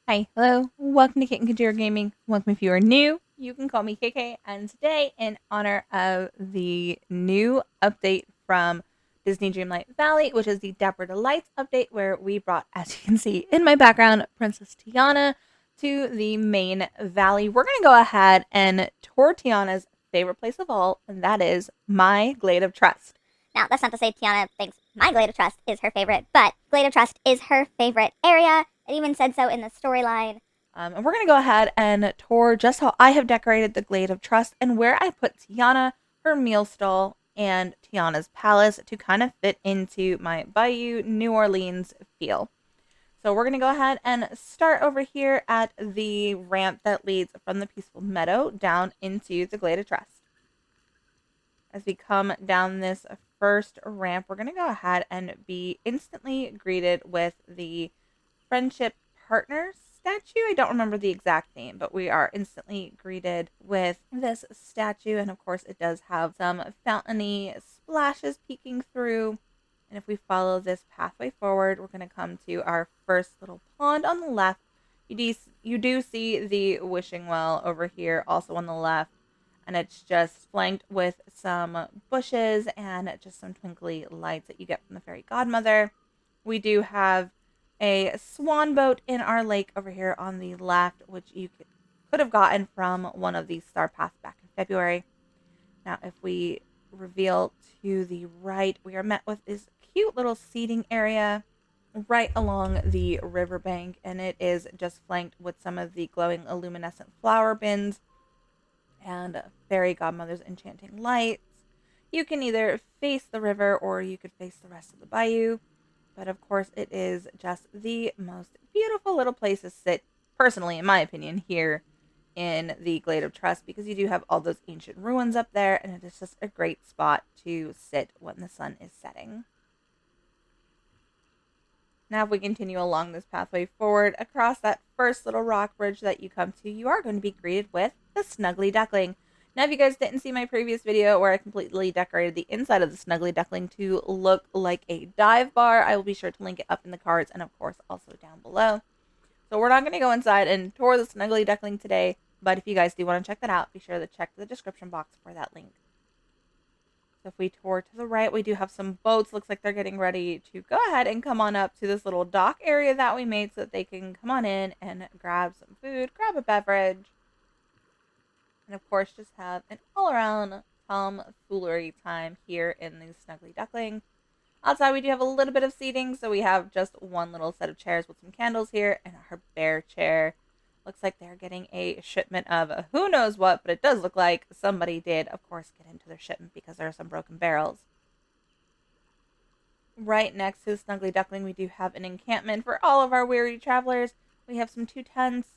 Hi, hello, welcome to Kitten Kajira Gaming. Welcome if you are new. You can call me KK, and today, in honor of the new update from Disney Dreamlight Valley, which is the Dapper Delights update, where we brought, as you can see in my background, Princess Tiana to the main valley. We're going to go ahead and tour Tiana's favorite place of all, and that is my Glade of Trust. Now, that's not to say Tiana thinks my Glade of Trust is her favorite, but Glade of Trust is her favorite area. It even said so in the storyline. And we're going to go ahead and tour just how I have decorated the Glade of Trust and where I put Tiana, her meal stall, and Tiana's palace to kind of fit into my Bayou New Orleans feel. So we're going to go ahead and start over here at the ramp that leads from the Peaceful Meadow down into the Glade of Trust. As we come down this first ramp, we're going to go ahead and be instantly greeted with the Friendship Partners statue. I don't remember the exact name, but we are instantly greeted with this statue. And of course, it does have some fountainy splashes peeking through. And if we follow this pathway forward, we're going to come to our first little pond on the left. You do see the wishing well over here, also on the left. And it's just flanked with some bushes and just some twinkly lights that you get from the fairy godmother. We do have a swan boat in our lake over here on the left, which you could have gotten from one of these star paths back in February. Now, if we reveal to the right, we are met with this cute little seating area right along the riverbank, and it is just flanked with some of the glowing luminescent flower bins and fairy godmother's enchanting lights. You can either face the river or you could face the rest of the bayou. But of course, it is just the most beautiful little place to sit, personally, in my opinion, here in the Glade of Trust, because you do have all those ancient ruins up there, and it is just a great spot to sit when the sun is setting. Now, if we continue along this pathway forward, across that first little rock bridge that you come to, you are going to be greeted with the Snuggly duckling. Now, if you guys didn't see my previous video where I completely decorated the inside of the Snuggly duckling to look like a dive bar, I will be sure to link it up in the cards and, of course, also down below. So we're not going to go inside and tour the Snuggly duckling today, but if you guys do want to check that out, be sure to check the description box for that link. So if we tour to the right, we do have some boats. Looks like they're getting ready to go ahead and come on up to this little dock area that we made so that they can come on in and grab some food, grab a beverage, and of course just have an all-around tomfoolery time here in the Snuggly Duckling. Outside we do have a little bit of seating, so we have just one little set of chairs with some candles here and our bear chair. Looks like they're getting a shipment of who knows what, but it does look like somebody did, of course, get into their shipment because there are some broken barrels. Right next to the Snuggly Duckling, we do have an encampment for all of our weary travelers. We have some 2 tents,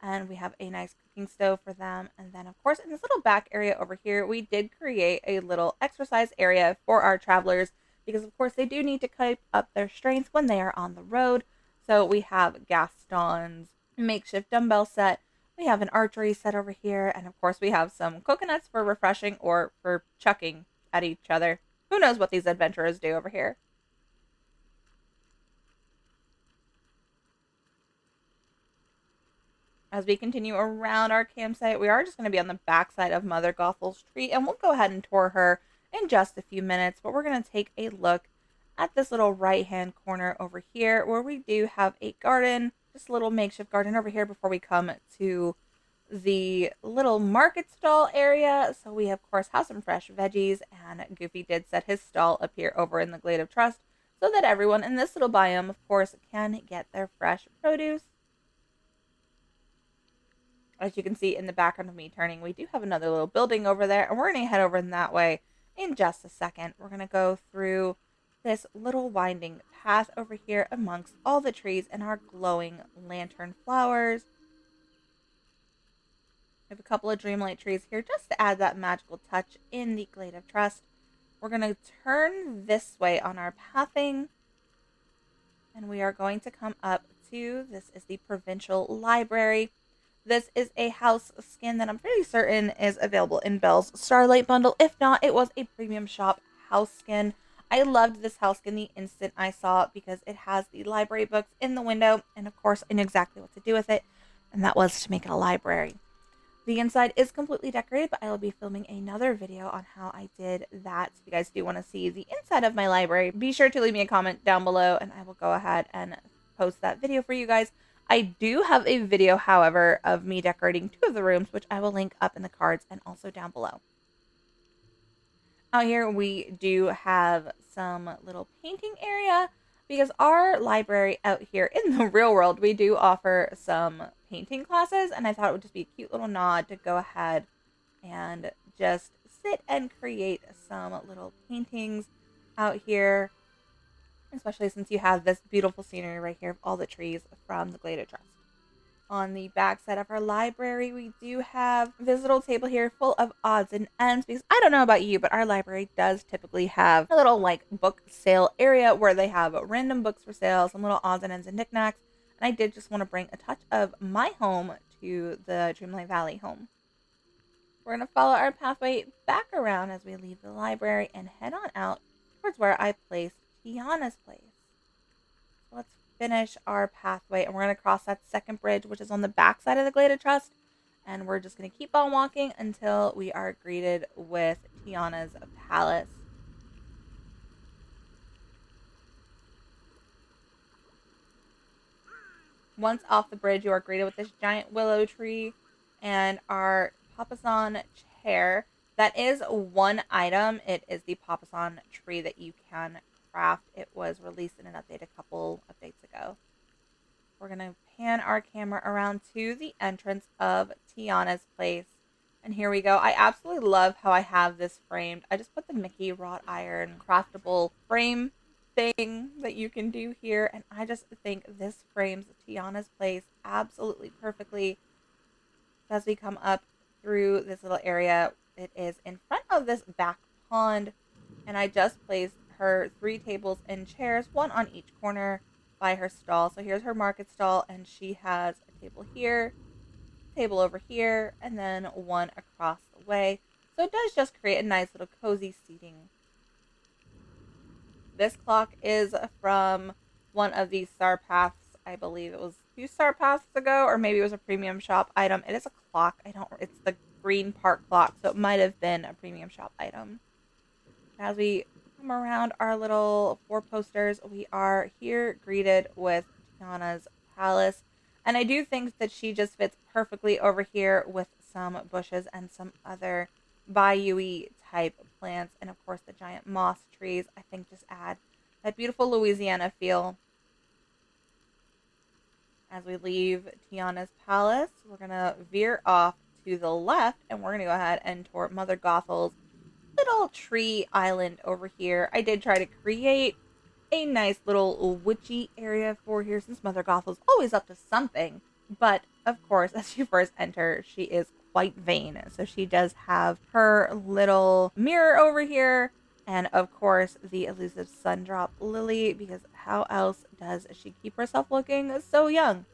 and we have a nice cooking stove for them. And then, of course, in this little back area over here, we did create a little exercise area for our travelers because, of course, they do need to keep up their strength when they are on the road. So we have Gaston's makeshift dumbbell set. We have an archery set over here. And, of course, we have some coconuts for refreshing or for chucking at each other. Who knows what these adventurers do over here. As we continue around our campsite, we are just going to be on the backside of Mother Gothel's tree, and we'll go ahead and tour her in just a few minutes, but we're going to take a look at this little right-hand corner over here where we do have a garden, just a little makeshift garden over here before we come to the little market stall area. So we, of course, have some fresh veggies, and Goofy did set his stall up here over in the Glade of Trust so that everyone in this little biome, of course, can get their fresh produce. As you can see in the background of me turning, we do have another little building over there, and we're going to head over in that way in just a second. We're going to go through this little winding path over here amongst all the trees and our glowing lantern flowers. We have a couple of Dreamlight trees here just to add that magical touch in the Glade of Trust. We're going to turn this way on our pathing, and we are going to come up to, this is the Provincial Library. This is a house skin that I'm pretty certain is available in Belle's Starlight bundle. If not, it was a premium shop house skin. I loved this house skin the instant I saw it because it has the library books in the window, and of course I knew exactly what to do with it, and that was to make it a library. The inside is completely decorated, but I will be filming another video on how I did that. So if you guys do want to see the inside of my library, be sure to leave me a comment down below and I will go ahead and post that video for you guys. I do have a video, however, of me decorating 2 of the rooms, which I will link up in the cards and also down below. Out here we do have some little painting area because our library out here in the real world, we do offer some painting classes, and I thought it would just be a cute little nod to go ahead and just sit and create some little paintings out here, especially since you have this beautiful scenery right here of all the trees from the Glade of Trust. On the back side of our library, we do have this little table here full of odds and ends, because I don't know about you, but our library does typically have a little like book sale area where they have random books for sale, some little odds and ends and knickknacks. And I did just want to bring a touch of my home to the Dreamlight Valley home. We're going to follow our pathway back around as we leave the library and head on out towards where I placed Tiana's place. Let's finish our pathway, and we're going to cross that second bridge, which is on the back side of the Glade of Trust, and we're just going to keep on walking until we are greeted with Tiana's palace. Once off the bridge, you are greeted with this giant willow tree and our papasan chair. That is one item. It is the papasan tree that you can craft. It was released in an update a couple updates ago. We're going to pan our camera around to the entrance of Tiana's place. And here we go. I absolutely love how I have this framed. I just put the Mickey wrought iron craftable frame thing that you can do here. And I just think this frames Tiana's place absolutely perfectly. As we come up through this little area, it is in front of this back pond. And I just placed her 3 tables and chairs, one on each corner by her stall. So here's her market stall, and she has a table here, table over here, and then one across the way. So it does just create a nice little cozy seating. This clock is from one of these Star Paths. I believe it was 2 Star Paths ago, or maybe it was a premium shop item. It is a clock. It's the green park clock, so it might have been a premium shop item. As we come around our little 4 posters, we are here greeted with Tiana's palace. And I do think that she just fits perfectly over here with some bushes and some other bayou-y type plants. And of course the giant moss trees, I think, just add that beautiful Louisiana feel. As we leave Tiana's palace, we're going to veer off to the left, and we're going to go ahead and tour Mother Gothel's little tree island over here. I did try to create a nice little witchy area for here, since Mother Gothel's always up to something. But of course, as you first enter, she is quite vain. So she does have her little mirror over here, and of course the elusive Sundrop Lily, because how else does she keep herself looking so young?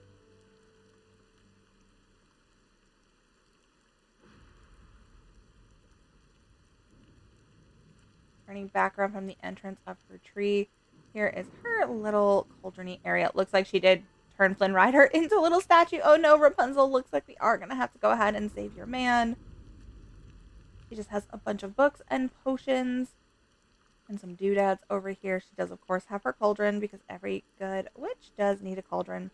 Turning back around from the entrance of her tree, here is her little cauldron area. It looks like she did turn Flynn Rider into a little statue. Oh no, Rapunzel, looks like we are going to have to go ahead and save your man. She just has a bunch of books and potions and some doodads over here. She does, of course, have her cauldron, because every good witch does need a cauldron.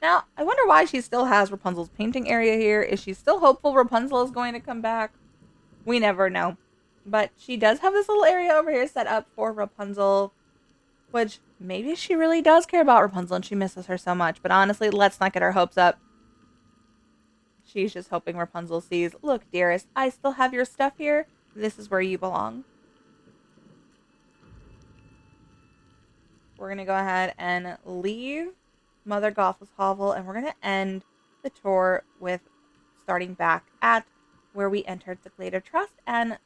Now, I wonder why she still has Rapunzel's painting area here. Is she still hopeful Rapunzel is going to come back? We never know. But she does have this little area over here set up for Rapunzel, which maybe she really does care about Rapunzel and she misses her so much. But honestly, let's not get our hopes up. She's just hoping Rapunzel sees, look, dearest, I still have your stuff here. This is where you belong. We're going to go ahead and leave Mother Gothel's hovel, and we're going to end the tour with starting back at where we entered the Glade of Trust and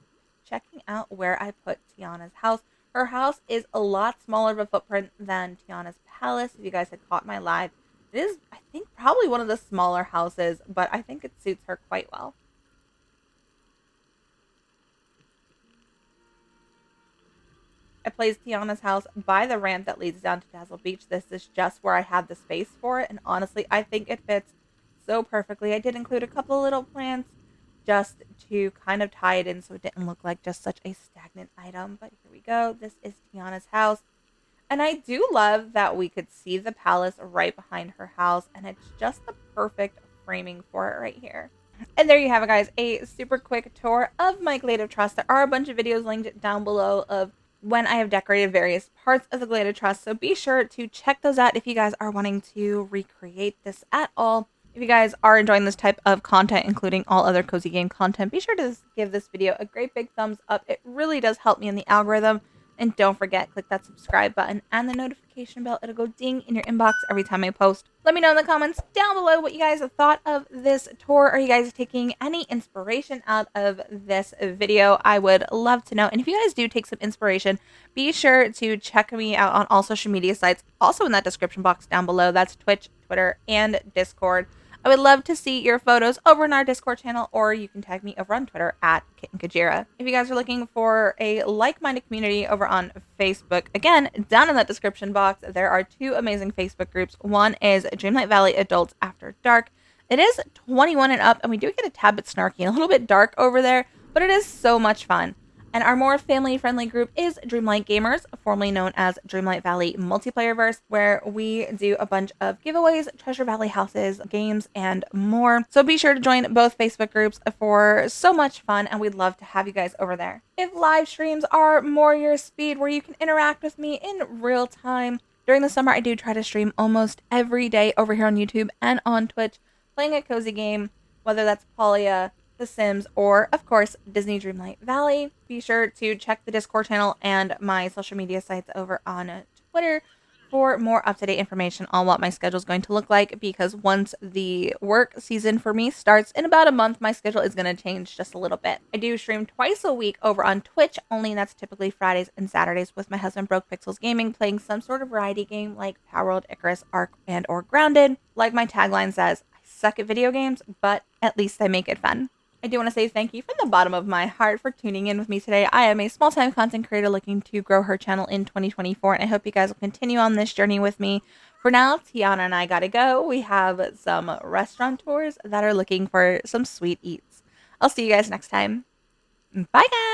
checking out where I put Tiana's house. Her house is a lot smaller of a footprint than Tiana's palace. If you guys had caught my live, it is, I think, probably one of the smaller houses, but I think it suits her quite well. I placed Tiana's house by the ramp that leads down to Dazzle Beach. This is just where I had the space for it, and honestly, I think it fits so perfectly. I did include a couple little plants just to kind of tie it in so it didn't look like just such a stagnant item. But here we go. This is Tiana's house. And I do love that we could see the palace right behind her house, and it's just the perfect framing for it right here. And there you have it, guys. A super quick tour of my Glade of Trust. There are a bunch of videos linked down below of when I have decorated various parts of the Glade of Trust, so be sure to check those out if you guys are wanting to recreate this at all. If you guys are enjoying this type of content, including all other cozy game content, be sure to give this video a great big thumbs up. It really does help me in the algorithm. And don't forget, click that subscribe button and the notification bell. It'll go ding in your inbox every time I post. Let me know in the comments down below what you guys thought of this tour. Are you guys taking any inspiration out of this video? I would love to know. And if you guys do take some inspiration, be sure to check me out on all social media sites. Also in that description box down below. That's Twitch, Twitter, and Discord. I would love to see your photos over in our Discord channel, or you can tag me over on Twitter at Kitten Kajira. If you guys are looking for a like-minded community over on Facebook, again, down in that description box, there are two amazing Facebook groups. One is Dreamlight Valley Adults After Dark. It is 21 and up, and we do get a tad bit snarky and a little bit dark over there, but it is so much fun. And our more family-friendly group is Dreamlight Gamers, formerly known as Dreamlight Valley Multiplayerverse, where we do a bunch of giveaways, Treasure Valley houses, games, and more. So be sure to join both Facebook groups for so much fun, and we'd love to have you guys over there. If live streams are more your speed, where you can interact with me in real time, during the summer I do try to stream almost every day over here on YouTube and on Twitch, playing a cozy game, whether that's Polia, The Sims, or, of course, Disney Dreamlight Valley. Be sure to check the Discord channel and my social media sites over on Twitter for more up-to-date information on what my schedule is going to look like, because once the work season for me starts in about a month, my schedule is going to change just a little bit. I do stream twice a week over on Twitch only, and that's typically Fridays and Saturdays with my husband Broke Pixels Gaming, playing some sort of variety game like Power World, Icarus, Ark, and or Grounded. Like my tagline says, I suck at video games, but at least I make it fun. I do want to say thank you from the bottom of my heart for tuning in with me today. I am a small-time content creator looking to grow her channel in 2024, and I hope you guys will continue on this journey with me. For now, Tiana and I gotta go. We have some restaurateurs that are looking for some sweet eats. I'll see you guys next time. Bye, guys!